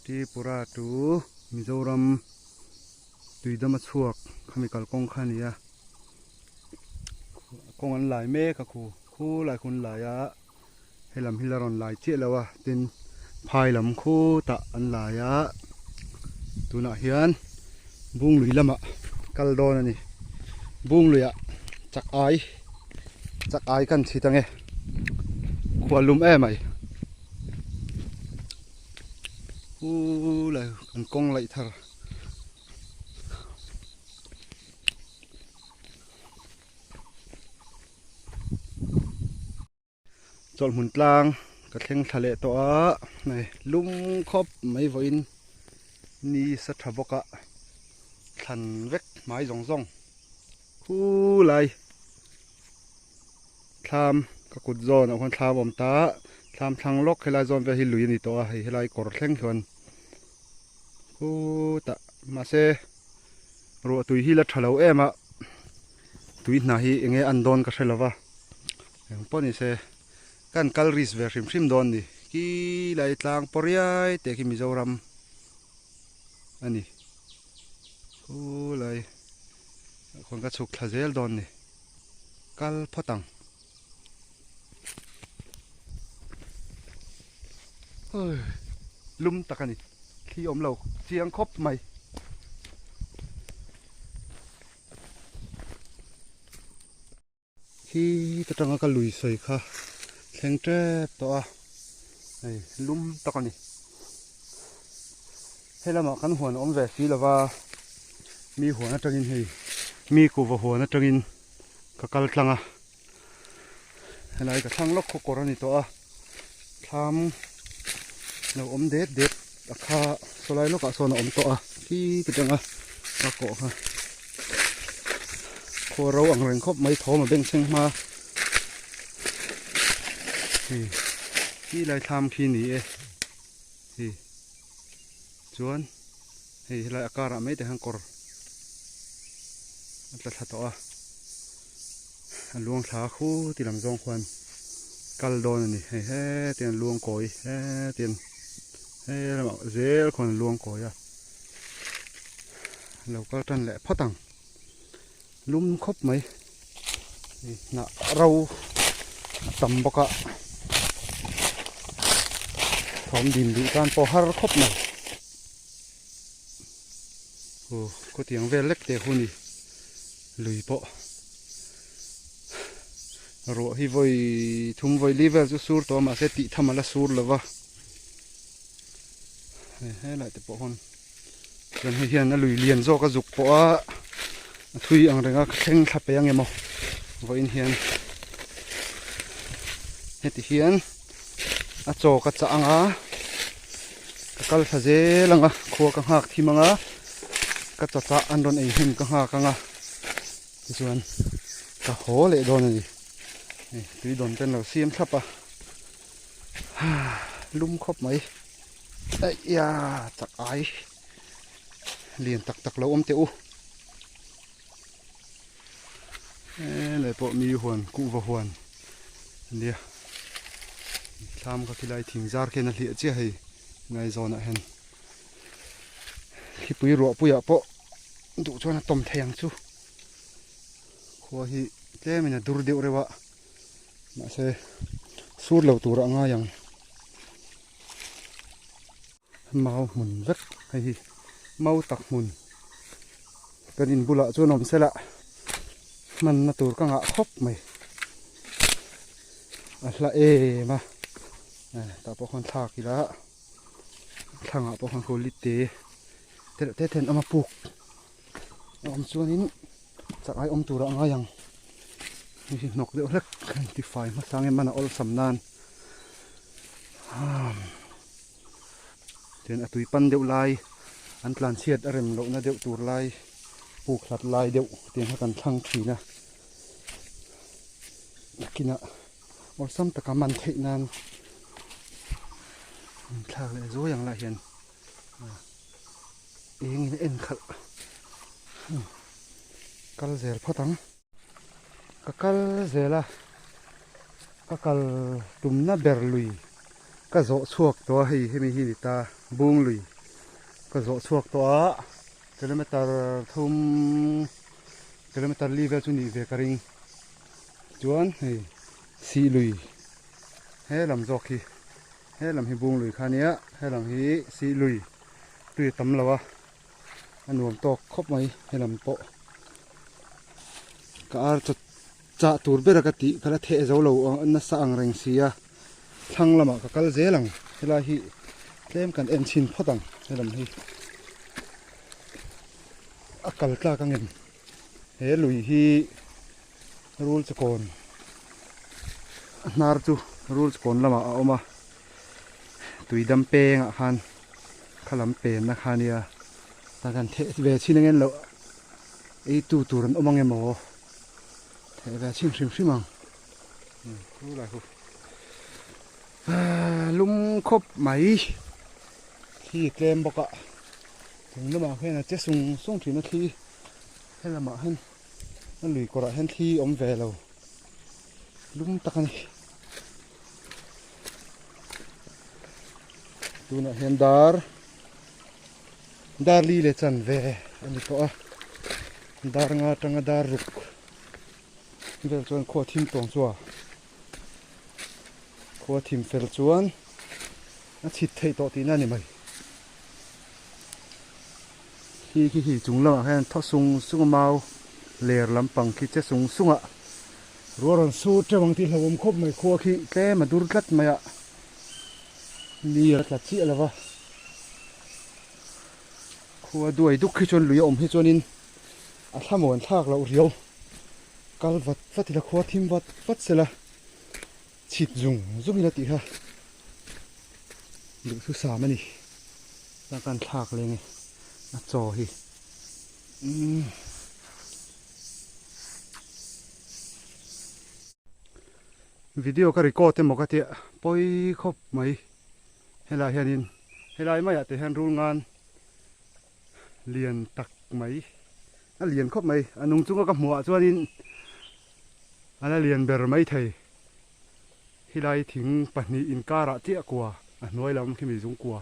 Tripura tu Mizoram tuidama chuak chemical kong khania kong an lai me ka khu lai khun lai a helam hilaron lai che lawa tin phai lam khu ta an lai a tuna hian bung lui lama kal don ani bung luya chak ai kan thi tange khwalum e mai lai an kong lai thar chol mun tlang ka thleng thale to a nei lum khop mai voin ni sa thaboka than vek mai zong zong khu lai tham ka kut zon a khon thlawom ta tham thlang lok khela zon ve hi lui ni to a hi helai kor thleng thon khu ta ma se ro tui hi la thalo ema tui na hi enge an don ka thelawa eng poni se kan calories ver hrim don ni ki lai tlang poriai te ki Mizoram ani lai khon ka chuk thazel don ni kal photang lum takani khi om lo chiang khop mai khi tatanga ka lui soi kha thleng tre to a ei lum takani helama kan huan om ve fi lawa mi huan atangin hei mi ku wa huan atangin ka kal tlanga helai ka thang lok kho korani to a tham no om det akha solai loka sona om to a ki tatanga ka ko ha kho ro ang reng khop mai thom beng seng ma ki lai tham khi ni e hi chuan hei helai akara mai te hang kor atla tha to a luang thla khu ti lam zong khwan kal don ani he ten luang koi he ten he lama zel khon luang koi a local tan le photang lum khop mai na rau tam boka thom din di kan po har khop mai có tiếng ve lek te huni lùi po ro hi voi thum voi liver chu sur to ma se ti thamala sur lova he lại te po hon chen hi hian na lùi lian zo ka juk po a thui ang renga thleng thla pe ang emo voin hian heti hian a cho ka cha anga ka kal thaje langa khuwa ka hak thimanga ka cha andon ei him ka ha kanga chuan ka ho le don ni tui don ten lo siam thapa lum khop mai ai ya chak ai lian tak lo om te u le po mi huan ku wa huan lia tham ka khilai thing jar ke na hlia che hei ngai zona hen khi pui ro puya po du chona tom theyang chu kho hi tlemina dur deu rewa ma se sur lo tur anga yang mau mun vek hi mau tak mun kanin bula chu nom sela man na tur ka nga khop mai a hla e ma ta po khon thak ila thanga po khon kholite te ten ama puk om chuanin chakai om tura anga yang hi nok de hlek 25 ma sange mana ol samnan ten atui pan deu lai an tlan chiat arem lo na deu tur lai puk hlat lai deu ten hakan thang thina kina ol sam taka man theinan thlang le zo yang la hian eng in en khal kal zel photang ka kal zela ka kal tumna berlui ka zo chuak to hei hemi hi ta bung lui ก็โจชวกตัวกิโลเมตรทุ่มกิโลเมตรลีเวลจุนี่เวกริงจวนเฮ้สีลุยเฮ้ลำจอกฮีเฮ้ลำฮิบุงลุยคาเนี้ยเฮ้ลำฮีสีลุยตุยตำละวะอันนวมตอกครบไหมเฮ้ลำโตก็อาจจะจะตูดเบรกติก็ละเทเจ้าเราอันนั้นสั่งแรงเสียทั้งละมาก็กลเจลังเวลาฮีเล่มกันเอ็นชินพอดังเฮ้ลำฮีอักกลกล้ากังเงินเฮ้ลุยฮีรูลสกอนนาร์จูรูลสกอนละมาเอามาตุยดำเปงอ่ะฮันขลังเป็นนะฮันเนี่ยแต่กันเทเวชินเงินเราไอตูรันอมังเงมอเทเวชิมมังรู้อะไรกูลุมคบไหมที่เกมบอกอะถึงละมาเพื่อนจะส่งถึงนาทีให้ละมาให้นั่นหลุยกระให้ที่อมเวเราลุมตะกันดูนะเห็นดาร์ลีเลจันเวอันนี้ก็ดาร์งาตังดาร์รุกเวลจวนขวทิมตรงชัวขวทิมเฟลจวนอาทิตย์ไทยต่อตีนั่นนี่ไหมขี้จุงละให้ทอสุงเมาเลร์ลำปังขี้จะสุงอ่ะรัวรันสู้จะบางทีเราคบไม่ขวขี้แกมาดูรัดไหมอ่ะนี่รัดชี้อะไรวะขวด้วยดุขี้จนหลุยอมให้จนินอาถ้าหมวนทากเราเรียวกัลวัดที่ละขวทิมวัดเสละฉีดจุงนี่ละตีฮะดูทุกสามันนี่แล้วการทากเลยไงจอฮีวิดีโอก็รีคอร์ดเต็มหมดกันเถอะปอยครบไหมเฮลาเฮนินเฮลาไม่อยากแต่เห็นรู้งานเรียนตักไหมเรียนครบไหมอันนุ่งจุงก็กับหัวส่วนนี้อันนั้นเรียนเบอร์ไม่ไทยเฮลาถึงปัจจุบันอินการะเจ้ากว่าน้อยแล้วมันขึ้นมีจุงกว่า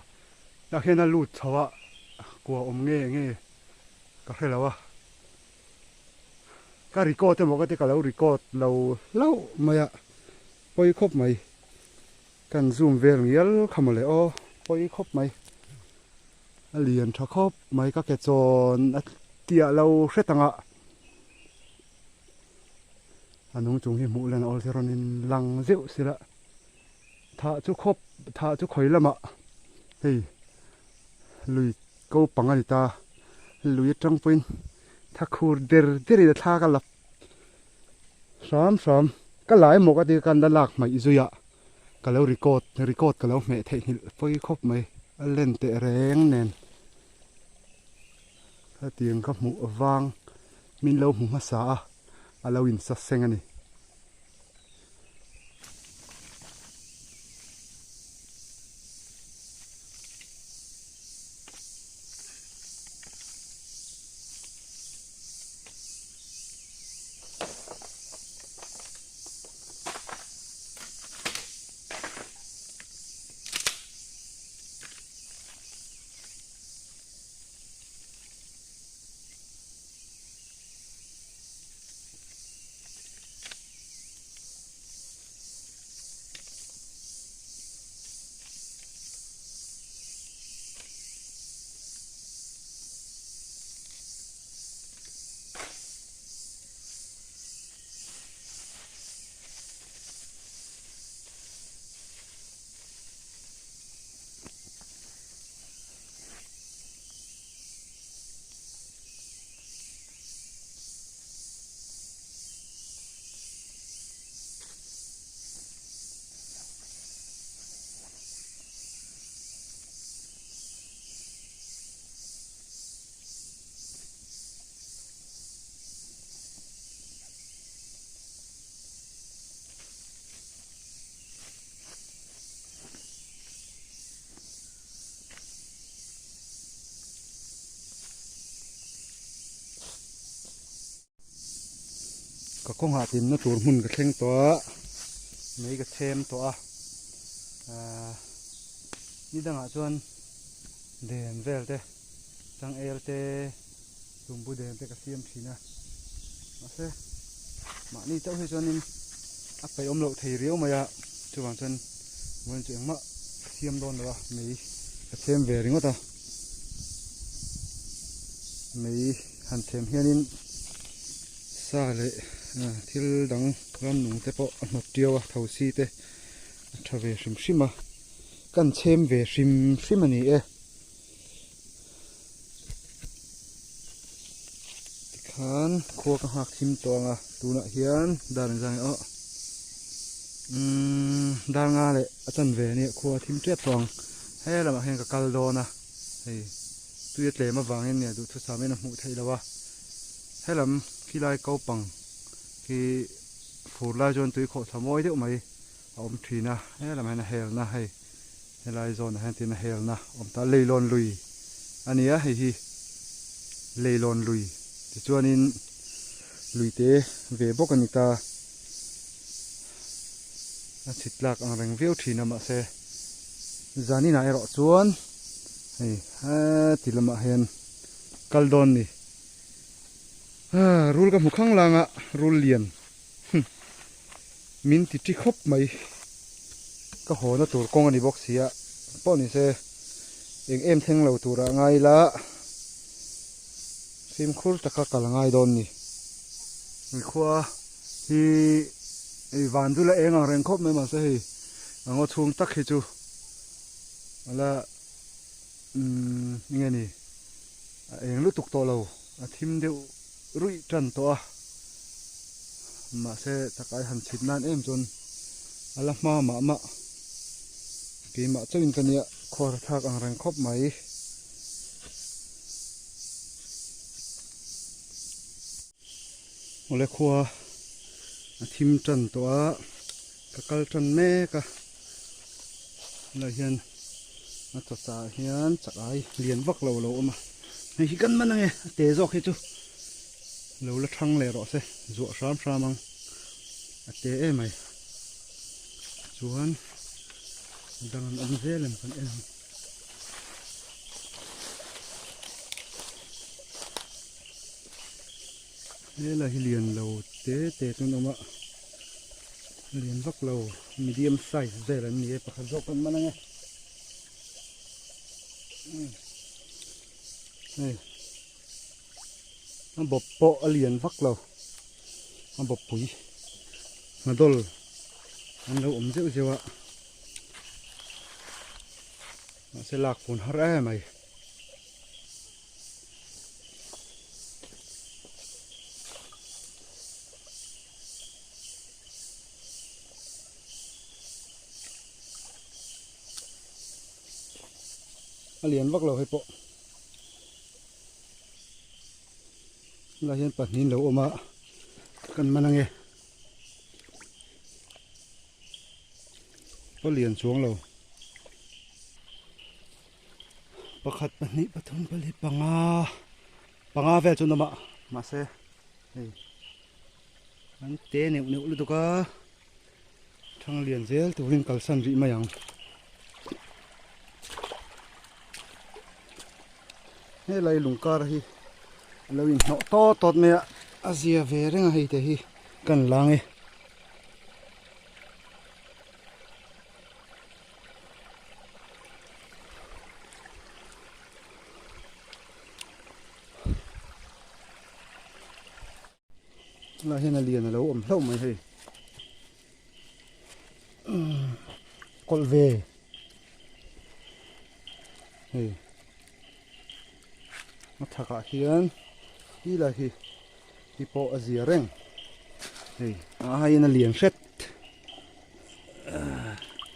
แล้วเห็นนั่นรูดชาวะกลัวอมเงี้ยก็แค่แล้ววะก็รีคอร์ดเต็มหมดกันเถอะก็แล้วรีคอร์ดเราไม่อะปอยครบไหมกันซูมเวลเงี้ยคำอะไรอ๋อปอยครบไหมเรียนถ้าครบไหมก็แค่จนเตี่ยเราเสร็จตั้งอ่ะอันนู้นจงให้หมูแล้วนะออลเทอร์นินลังเจ้าสิละถ้าจุครบถ้าจุคอยละมะเฮ้ยลุยกูปังอันนี้ตาลุยจังปินถ้าคูเดร์จะท่ากันละซ้ำก็หลายหมกติกันด้านหลักไม่อิจุยะก็แล้วรีคอร์ดก็แล้วแม่เทหิลปอยครบไหมเล่นเตะแรงแน่นถ้าเตียงกับหมูวางมินเราหมูมาสาเราอินสัเซงอันนี้ก็คงหาทีมนักตัวหุ่นกระเทงตัวไม่กระเทมตัวนี่ดังอ่ะชวนเดินเวลเต้ sang erte tumbu den te ka siam thina ase ma ni chau he chuanin a pe om lo thei riau maya chuwang chuan mon chu engma siam don lawa mei ka chem ve ringo ta mei han chem hianin sa le thil dang ram nung te po a hnot tiawa thosi te tha ve hrim hrima kan chem ve hrim hrim ani e khan khuwa ka hak thim tonga tuna hian dan jang a dar nga le achan ve ni khuwa thim tet tong he lama hen ka kal dona hei tuya tle ma wangin ne du thu samen a mu thei lawa helam kilai ko pang ki furla jon tui kho thamoi deuh mai om thina helam hen hel na hei helai zon hen tin hel na om ta leilon lui ania hei hi leilon lui ti chuanin luite ve bok ani ta a chitlak ang reng veu thina ma se zani na ero chuan hei ha tilama hian kaldon ni rul ka mukhang langa rul lian min ti ti khop mai ka hona tur kong ani box sia poni se eng em theng lo tura ngai la sim khur taka kal ngai don ni khua hi ei van du la eng ang reng khop me ma se hi ango chung tak hi chu ala nge ni eng lu tuk to lo a thim deu rui tran to a ma se takai han chit nan em chon ala ma ki ma chawin kania khor thak ang reng khop mai ole khua a thim tran to a ka kal tran me ka la hian a to cha hian chakai lian vak lo lo ma hei hi kan manange te jok hi chu lo la thang le ro se zo sham shramang ate e mai chuan dang an velem kan em la hi lian lo te tun oma lian vak lo medium size vel an ni e pakhat jok kan manange hei an bop po alian vak lo an bop pui madol an lo om zeu zewa ma se lak pun har e mai alian vak lo he po la hian pahnin lo oma kan manange polian chuang lo pakhat pahnih pathum pali panga vel chu nama ma se hei an te neu lu tuka thang lian zel turin kalsan ri mayang he lai lungkar hi loin no tot me azia ve renga hei te hi kan lange la hian alian lo om hlo mai hei kol ve hei ma thaka hian hi la hi po azia reng hei a hian alian hret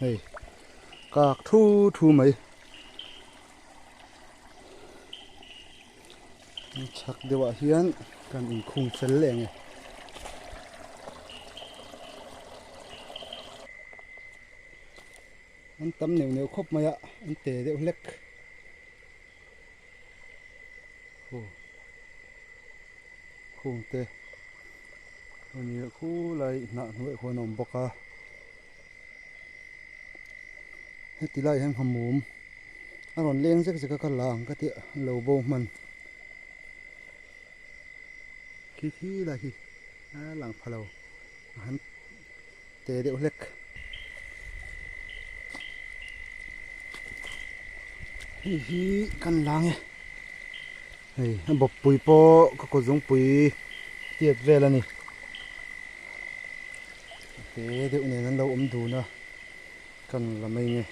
hei kak thu mai chak dewa hian kan in khung fel lenge an tam neu khop maya an te deuh hlek khung te ani khu lai na hnuai khon om boka heti lai hang hamum còn lên rất là cái làng cái tiệm lầu bông mình khi là khi làng phá lầu hắn tê điệu lệch hi căn làng ấy bọc bụi po có giống bụi tiệt về là nè tê điệu này nó lâu đủ nữa cần là mình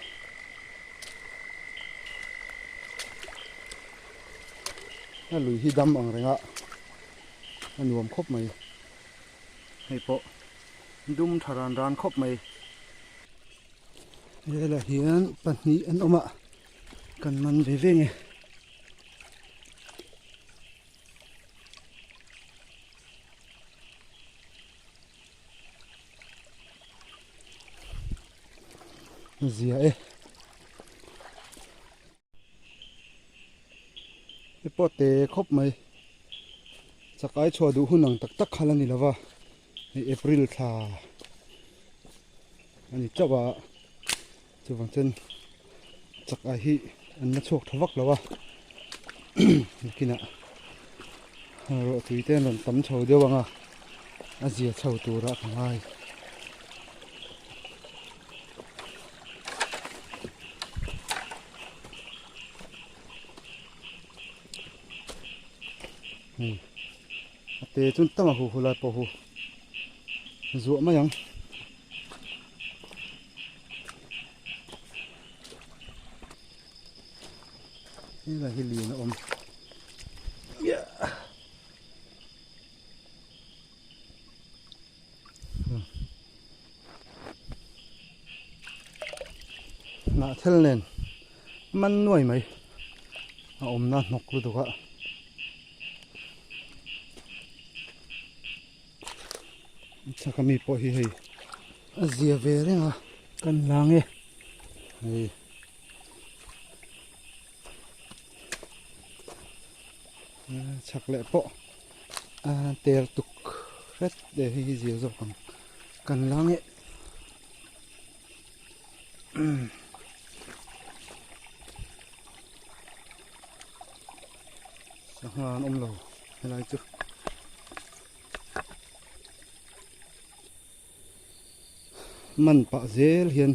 nó lùi hi đâm bằng rồi ạ nó nuông khóc mày hay po đun thà ran khóc mày đây là hiến bận nhị anh ông ạ cần mình về nghe gì ấy cái pot tê khóc mày chắc ai cho đủ hun nằng tắc tắc khá là nị là va April thà anh chấp à chú vàng chân chắc ai hi anh nó chọc thắc là va kia nè rồi tùy tên là tắm chầu điêu bằng à gì chầu tù ra thằng ai tê chúng ta mà hù lại bỏ hù ruộng mà nhang đây là cái lì nó ôm nã thel lên man nuôi mày ôm nã nọc luôn đó chắc mi po hi azia về đấy à căn làng ấy chắc lẽ po tèo tục rất để hi gì rồi còn căn làng ấy sao ông lầu hay là chưa mình bảo dễ hiền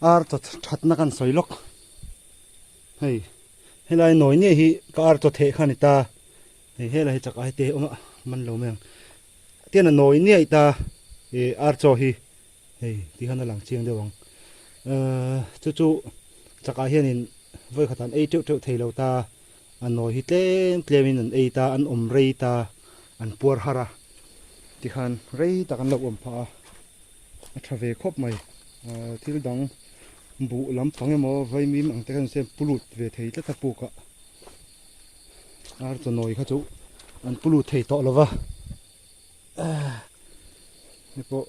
chặt chặt nó cần soi lóc hay là nói nhỉ hi cái chặt thế khăn ta hay là chắc ai thế ông ạ mình lâu men tiền là nói nhỉ ta cho hi hay thì hắn là làng chiêng đấy bông chú chắc ai hiền với khả năng ấy triệu thầy lâu ta anh nói hi tên mình ấy ta anh rây ta anh puar hara thì hắn rây ta anh lâu pha thà về khóc mày thì đóng bụ lắm phẳng em mà vay mi mang tay xem pulut về thấy tất cả bù cả cho nói khá chú anh pulut thấy to là va bộ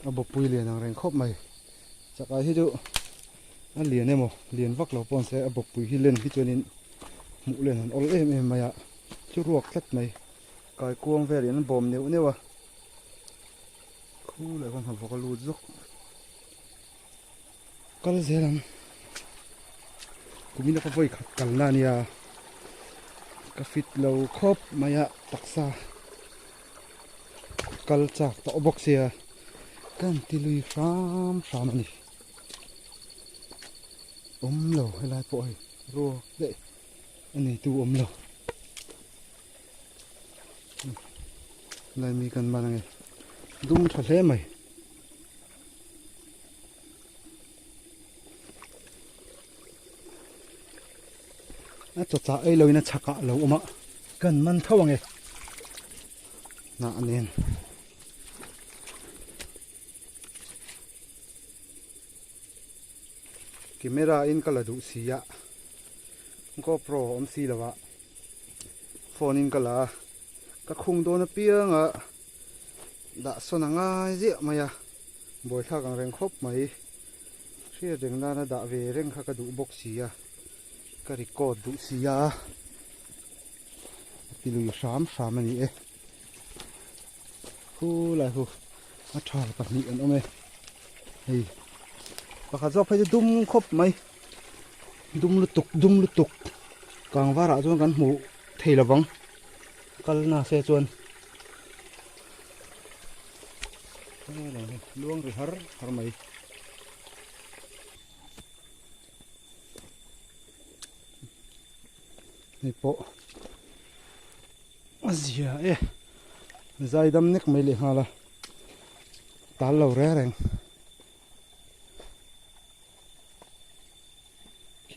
bộ pui liền hàng khóc mày chắc ai hết chú anh liền em mà liền vác lẩu pon sẽ bộ pui hi lên khi cho nên mũ lên anh ôm em mày ạ chú ruột thắt mày cài cuông về đến bom nếu khu lại còn học vào cái lúa dốc có là gì lắm cũng như là có vơi cẳng là nia cái phít lâu khốp mày ạ tắc xa cal chạc tọ bọc xe can ti lui pham anh lầu hay là bội rô đấy anh này tu lầu lại mi cần bàn này đúng thật thế mày cho cha ấy lời nó chắc cả lâu mà cần man thâu nghe nè nên camera in kala du sia GoPro si lawa phone in kala ka khung do na pianga da sona ngai je maya boi thak ang reng khop mai ria reng na da ve reng kha ka du box sia ka record du sia pilu sham ani hu la hu a thar pa ni an ome hei pakha zo phai dum khop mai dum lu tuk kang vara chuan kan hmu thei lovang kal na se chuan luang ri har mai ni po azia zai dam nek mai le hala tal lo re reng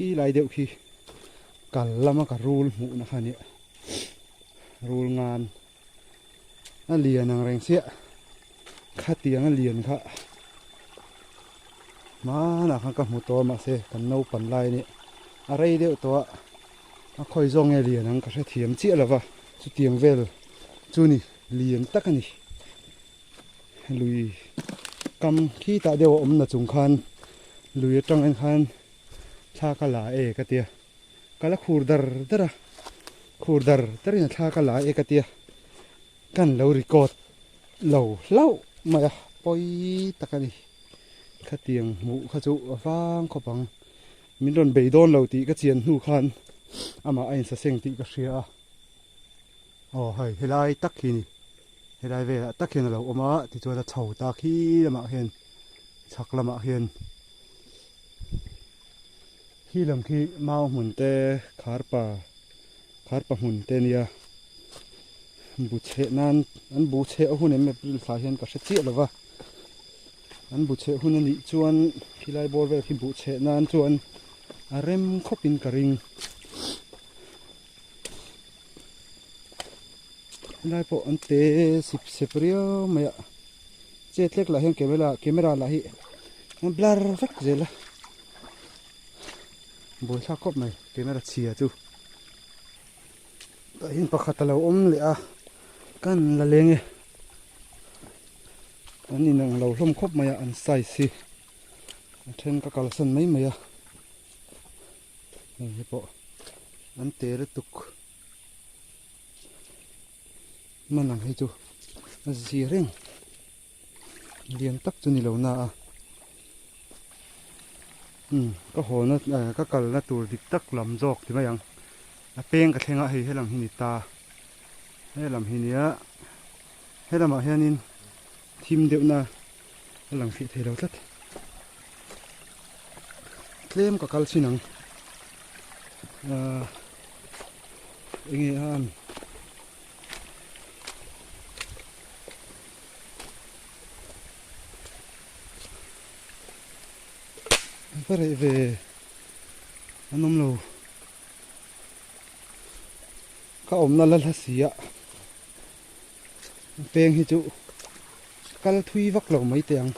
khi lại điệu khi cả lama cả rul mũ na khani rul ngan nó liền nàng rèn xịa khát tiếng nó liền khá má là khang cả một to mà xe cần nâu phần lai nè ở đây điệu to nó khơi rong nghe liền nàng cả sẽ thiếm chia là vào chú tiếng về rồi chú nè liền tắc nè lùi cầm khi tại điệu ôm là trùng khan lùi trong anh khan tha ka la e ka tia kala khurdar tarin tha ka la e ka tia kan lo record lo maya poi takani khatiang mu kha chu awang khopang min ron bei don lo ti ka chian hnu khan ama ain sa seng ti ka hria oh hai helai tak hi ni helai ve tak hian lo oma ti chu la chho ta khi lama hian chak lama hian khi làm khi mau muốn tê khár pa muốn tê nia bút chế nan anh bút chế ở hôm nay mình phải hiện cả sẽ chết rồi va anh bút chế hôm nay chuan khi lại bor về khi bút chế nan chuan rem khopin cả ring lại bộ anh tê sip rio mày chết lek là hiện camera là hi anh blur vắt gì là bôi sa cốp này camera chia chú tại hiện bạc khát lâu ôm lẹ căn là lên nghe anh nhìn nàng lâu lom cốp mày anh sai xì trên các calasan mấy mày này bộ anh tê rất tục mà nàng hay chú gì reng liền tắc cho ni lâu na có hồ nó có cờ nó tụt địch tắc làm giọt thì mấy anh pen cái thằng ấy hay làm hình ta hay làm hình nhá hay làm mà hay nên thêm điệu na làm phi thế đâu tất claim có cal xin năng nghe anh phải về anh ông lâu các ông nó là xí ạ pen hi chú cal thui vắt lầu mấy tiếng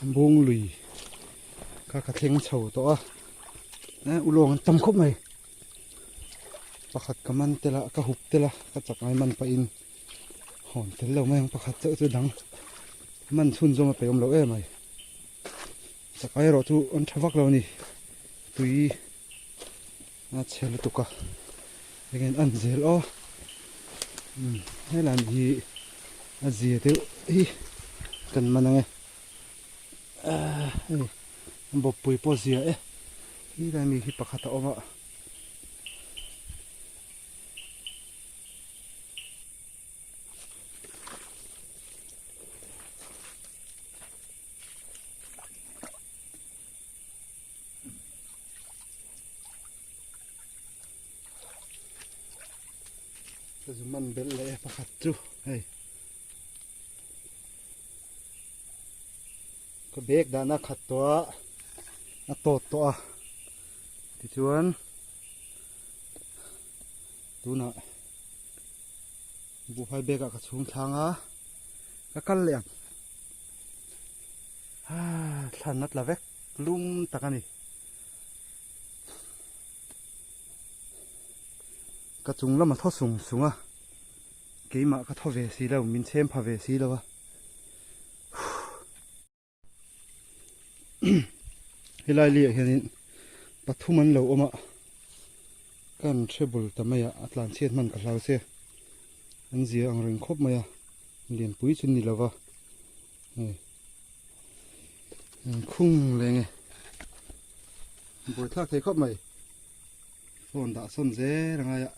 buông lùi các thằng sầu to nè u lông tâm khúc này pakhat kaman tela ka huk tela ka chakai man pa in hon tel lo mai pakhat chau chu dang man chun zoma pe om lo e mai chakai ro chu on thawak lo ni tui na chhel tuka again an zel o helan hi a zia te hi kan manange bo pui po zia e hi dai mi hi pakhat oma man bel le pakhat chu hei ko bek da na khat to a to ti chuan tuna bu phai beka ka chung thanga ka kal le than nat la vek lum takani ka chung lama tho sunga ke ma ka tho ve si lo min chem pha ve si lo wa hilai li hianin pathuman lo oma kan thebul tamaya atlan chet man ka hlau se an zia ang ring khop maya lian pui chun ni lova khung lenge buổi thác thấy khóc mày phồn đã xuân dễ là ngay ạ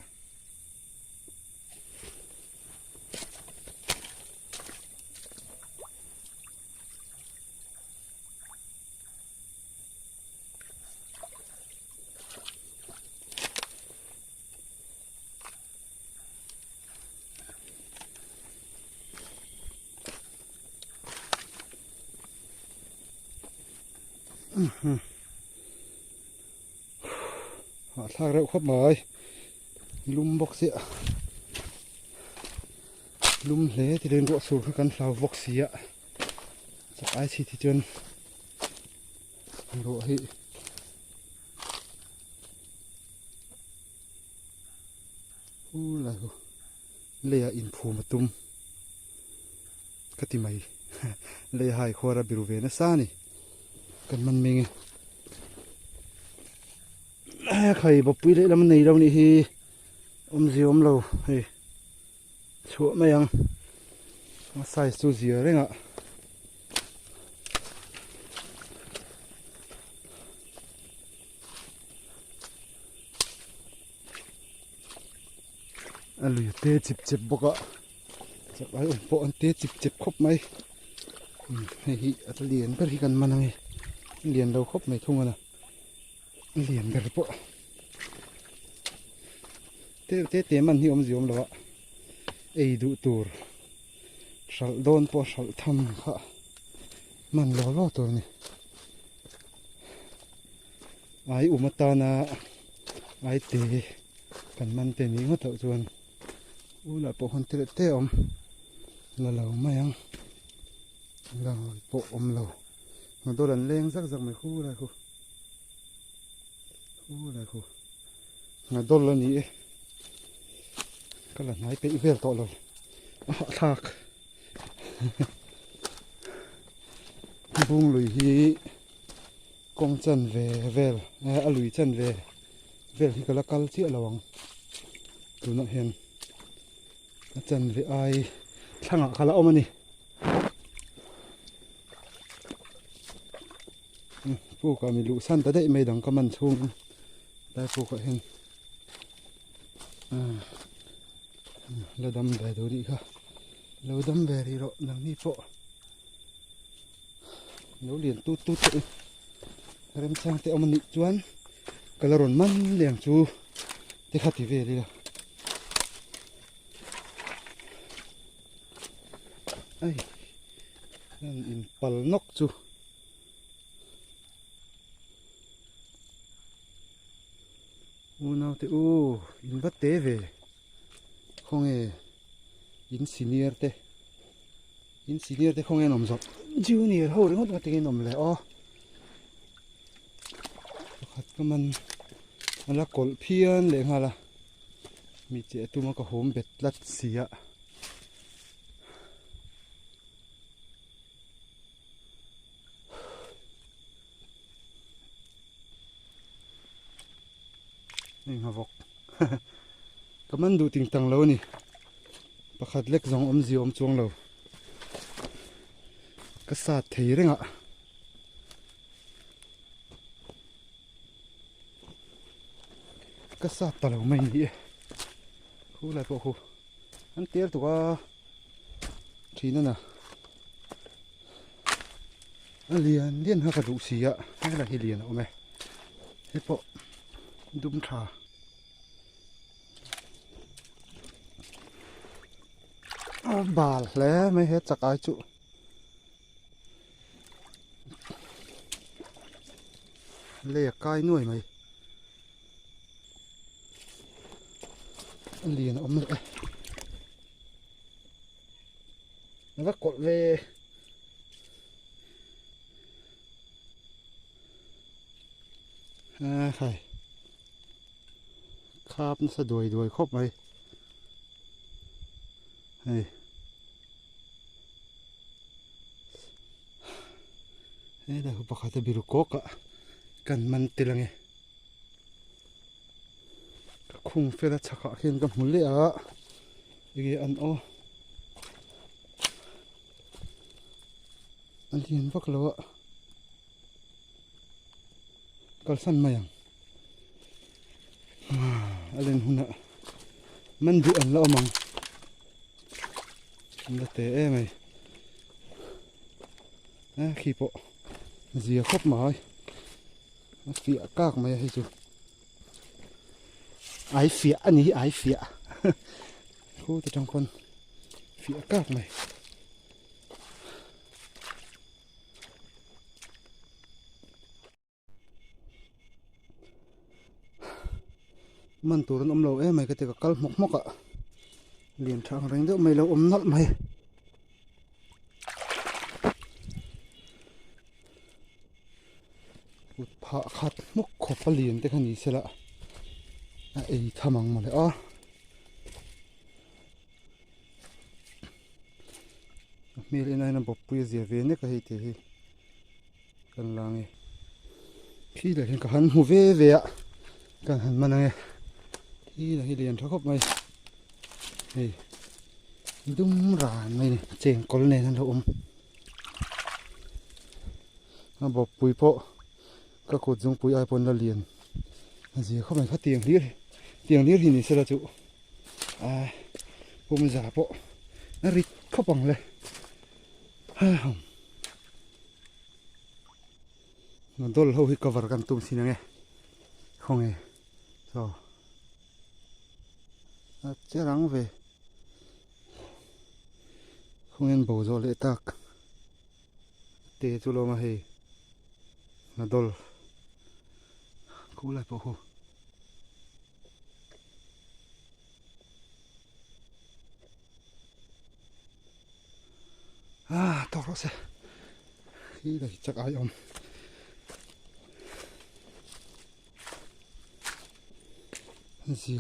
họ thác rượu khóc mày lum bọc xịa lum lé thì đến gõ sổ cái căn phao bọc xịa chắc ai chỉ thì chân gõ hị là lê in phù mà tum cái gì mày lê hai khoa ra biểu về nó xa nè cần mình mình khởi bọc quý đấy là mình này đâu nè hi gì lâu hi chỗ mày ăn nó sai số gì đấy ạ lùi tê chip bọc ạ chắc ai ủng hộ tê chip khóc mày hi liền bớt hi cần mà này liền đâu khóc mày thung à liền bớt bộ tê mình hi gì lâu ạ ấy đủ tour sal don po sal tham kha man lo tur ni ai umata na ai te kan man te ni ngota chuan ula po hon te om la lo mayang la po om lo ma do ran leng zak mai khu la khu na dol la ni cái lần này bị về to rồi họ thạc buông lùi hi con chân về lùi chân về thì cái là cal chia lawang tụi nó hiền chân về ai thằng ạ khá là ôm anh phụ cả mình lũ săn tới đây mấy đằng có mần chung đây phụ cả hiền là đâm về đồ đi cả lâu đâm về thì rồi nắng đi phụ nấu liền tút tự em sang thì ông mình chuan cái là rồn măng liền chú thì khát thì về đi đâu ai in pal nóc chú nào thì in vắt té về không hề in senior te không hề nằm dọc junior hầu đấy ngót cái nằm lại khát cái mình là cột phiên để hà là mi chế tu mà có hôm bệt lát xìaนี่มาบอกก็มันดูติงตังแล้วนี่ประคัดเล็กสองจีอมจวงแล้วก็สาดเทียงอ่ะก็สาดตะแล้วไม่ดีคู่อะไรพวกคู่อันเตี้ยตัวทีนั่นน่ะอันเลียนหากระดูกเสียให้อะไรเลียนเอาไหมให้พวกดุมขาบาลแล้วไม่เห็นจักไอจุเลี้ยกายหน่วยไหมเลียนอมเลยแล้วก็กดเลยใครคาบน่าสะดวยครบไหมเฮ้ยเดี๋ยวปกติบิรุโกกะกันมันติลังไงคุ้งเฟรชักะเห็นกับหุ่นเลี้ยอีกอันอันที่เห็นพวกเรา kal san mayang alen huna man du an lo mang la te e mai khi po zia khop mai phía các mày hay chú ái phía anh ấy ái phía khu từ trong con phía các mày mình tụi nó lâu em mày cái tiệc cල් mốc mốc ạ liền thằng đánh đỡ mày lâu nát mày phá khát mốc khổ phá liền thế khăn gì sẽ lạ ấy tham ăn mà đấy mi lên này nó bọc bùi dẻ về nè cái gì cần làm gì khi là hiện cả hắn hù về ạ cần hắn mà này khi là khi liền tháo khóc mày này đúng ra mày này chèn con này nó ôm nó bọc bùi po các cột giống bùi ai pon là liền gì không phải phát tiền liếc thì này sẽ là chủ bùi giả po nó rít khóc bằng này nó đôi hầu hết coverกันตุ้มสินะไงkhông nghe rồi chết lắng về không nên bổ rồi lệ tạc tê chú lô mà hề nó đôi cũ lại bộ hồ tóc nó sẽ khi này chắc ai ông gì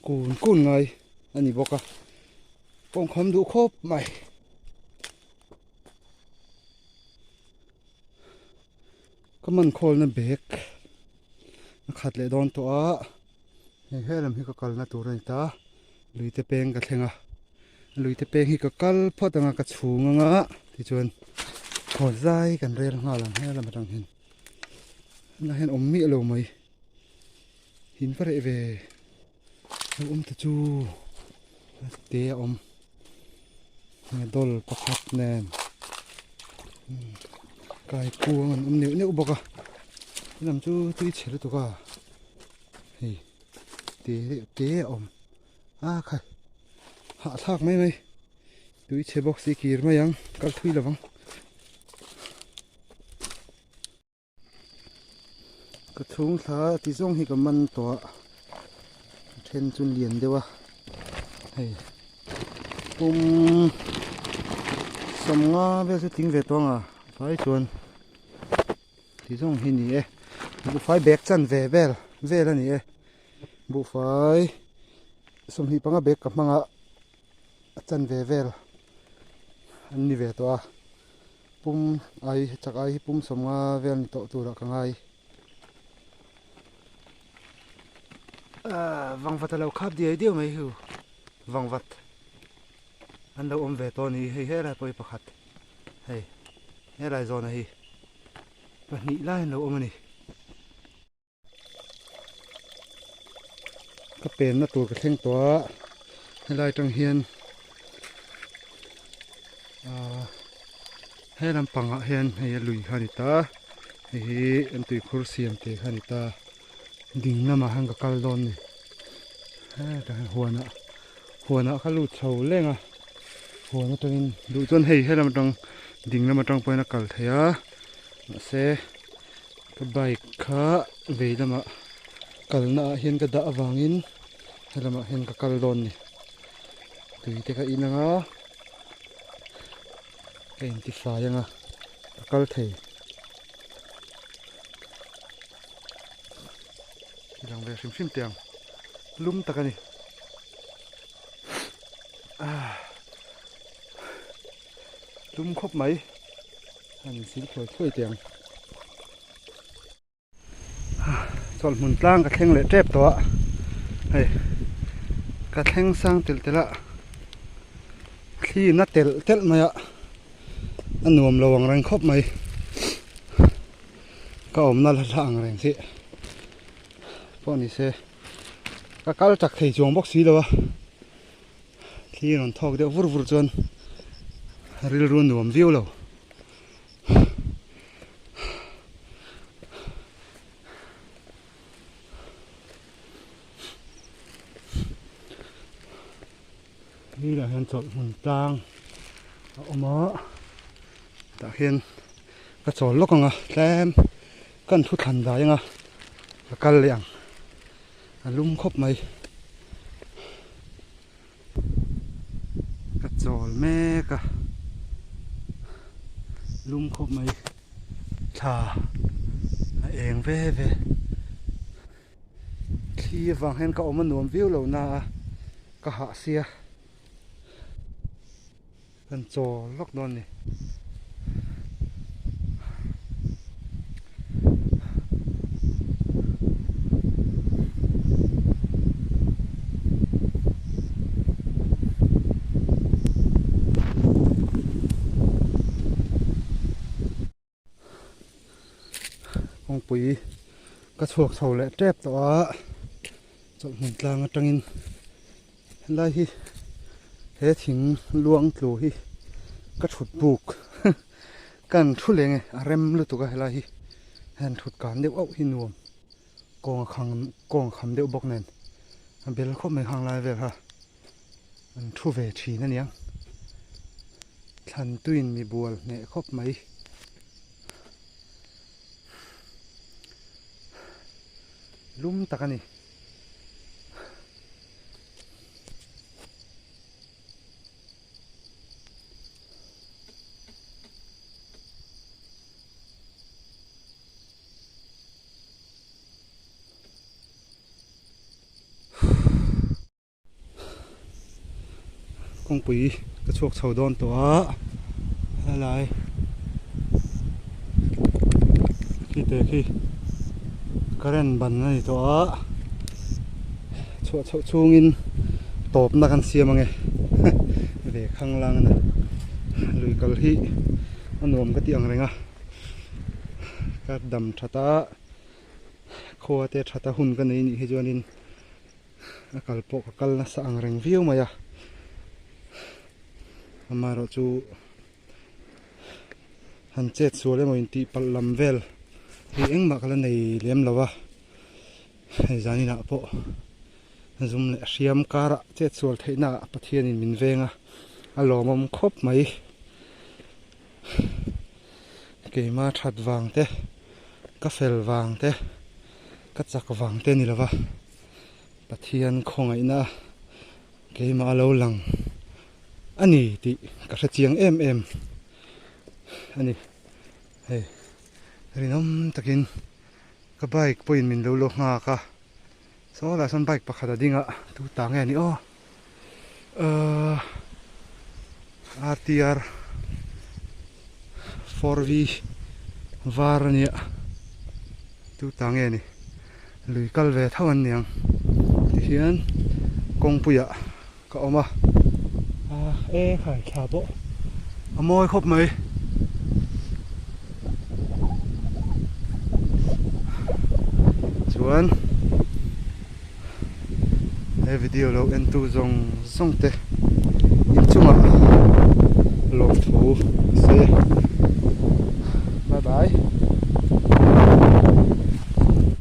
cùn ngay anh nhỉ bọc à bông khóm đủ khốp mày có mình khol nó bẹc nó khát lại đòn tỏa hay làm hi cái cal nó tụi này ta lùi tê peng cái thằng lùi tê peng hi cái cal phật đang cái chuông ngã thì chuan khổ dai cần rèn hoa làm hay làm thằng hình nó hen ống mía lầu mày hin phải về ta chu té nghe đol bọc hạt nè cái cuồng nếu bọc à làm chu tôi chết rồi tụi cả thì té khai hạ thác mấy tôi chết bọc xí kia mà yang cái thui là vắng cái thùng thá thì giống như cái măn tọa trên chun liền đấy wa hey sầm ngã bây giờ tính về toang phải chuan thì giống như này bộ phải bẹt chân về là này bộ phải sầm hi panga bẹt cặp manga chân về anh đi về toa ai chắc ai sầm ngã về ni to tu ra cái ngay vang vật lâu khắp đi điều mấy hưu vang vật anh đâu ôm về to này hay hết là bơi bạc hạt hay hết là giò này và nghĩ lại đâu ôm này cái pền nó tụt cái thanh toa hay lại trong hiên hay làm bằng hiên hay lùi hanita hay anh tụi khur xiêm tê hanita đỉnh nằm hàng cái cal đòn này, cái huan á khá lụt sầu lên huan nó trong lụt chân hay làm trong đỉnh nằm trong bên nó cal thế nó sẽ cái bike khá về làm cal nó hiện cái đá vàng hay làm hiện cái cal đòn này, tùy theo cái in nó cái in phá yang cal thế yang về sim tiang lum ta cái lum khóc mấy anh xin thôi tiang chọn một lang cái khen lệ trép đó này cái khen sang tel tela khi nó tel mày ạ อันนวมระวังแรงครบไหมก็อมน่าละทางแรงสิพวกนี้เซ่ก็การจักไข่จวงบ็อกซี่เลยวะที่นอนทอกเดี๋ยววุ้จนริลรุนนวมวิวแล้วนี่แหละเห็นสดหุ่นจางเอามาแต่เห็นกระโจนลกอ่ะแซมกันทุกทันได้ยังอ่ะกันเลี้ยงลุ่มครบไหมกระโจนแม่กะลุ่มครบไหมชาเองเว่ที่ฟังเห็นก็เอามันนวมวิวเหล่านาก็หาเสียกันโจล็อกนอนนี่ของปุ๋ยกระชวกเสาและแทบตัวจดหุ่นกลางจังอินไล่ที่เฮถิงลวงกลัวที่กระฉุดบุกกันทุเลงไงเร็มลุตุกะไล่ที่แหนถุดการเดียวเอาหินวมกองคำเดียวบอกนั่นเบลคบไม่ห่างลายเวลฮะมันทุเวทีนั่นยังทันตุยนมีบัวเนี่ยคบไหมลุ่มตะกันนี่กองปุ๋ยกระโชกเสาดอนตัวอะไรขี้เตะขี้กระเรนบันนี่ตัวช่วงอินตบนักกันเสียมั้งไงเด็กข้างล่างนะลุยกะที่อันนวมก็ตีอังเรงอ่ะก็ดำชัตาโคเตชัตาหุ่นกันนี่ให้จวนินกัลปกกัลนะสังเรงวิวมาอ่ะมาเราจูฮันเจ็ดส่วนเลยมันตีปัลลัมเวลที่เอ็งมากันในเลี้ยมแล้ววะให้จานี่นะพอซุ่มเลยเสียมการะเจ็ดส่วนที่น่าปะเทียนินมินเวงอ่ะอารมณ์มันครบไหมเกี่ยมาชัดวางเต้กาเฟลวางเต้ก็จักวางเต้นี่แล้ววะปะเทียนคงไอ้น่ะเกี่ยมาเอาหลังอันนี้ที่กระเจียงอันนี้เฮ้ยรีน้ำตะกินก็ไบค์ปุ่นมินดูโลหะค่ะโซ่ละสันไบค์ปะขัดดิ่งอ่ะทุกต่างแง่นี่อ๋อRTR 4V วาร์เนี่ยทุกต่างแง่นี่ลุยกัลเวทเท่านั้นยังที่เห็นกงปุยะก็เอามาขายขาโบอโมยครบไหมส่วนในวิดีโอเราเอ็นตูส่งเตะยิ่งจุ่มลงถูเซ่บาย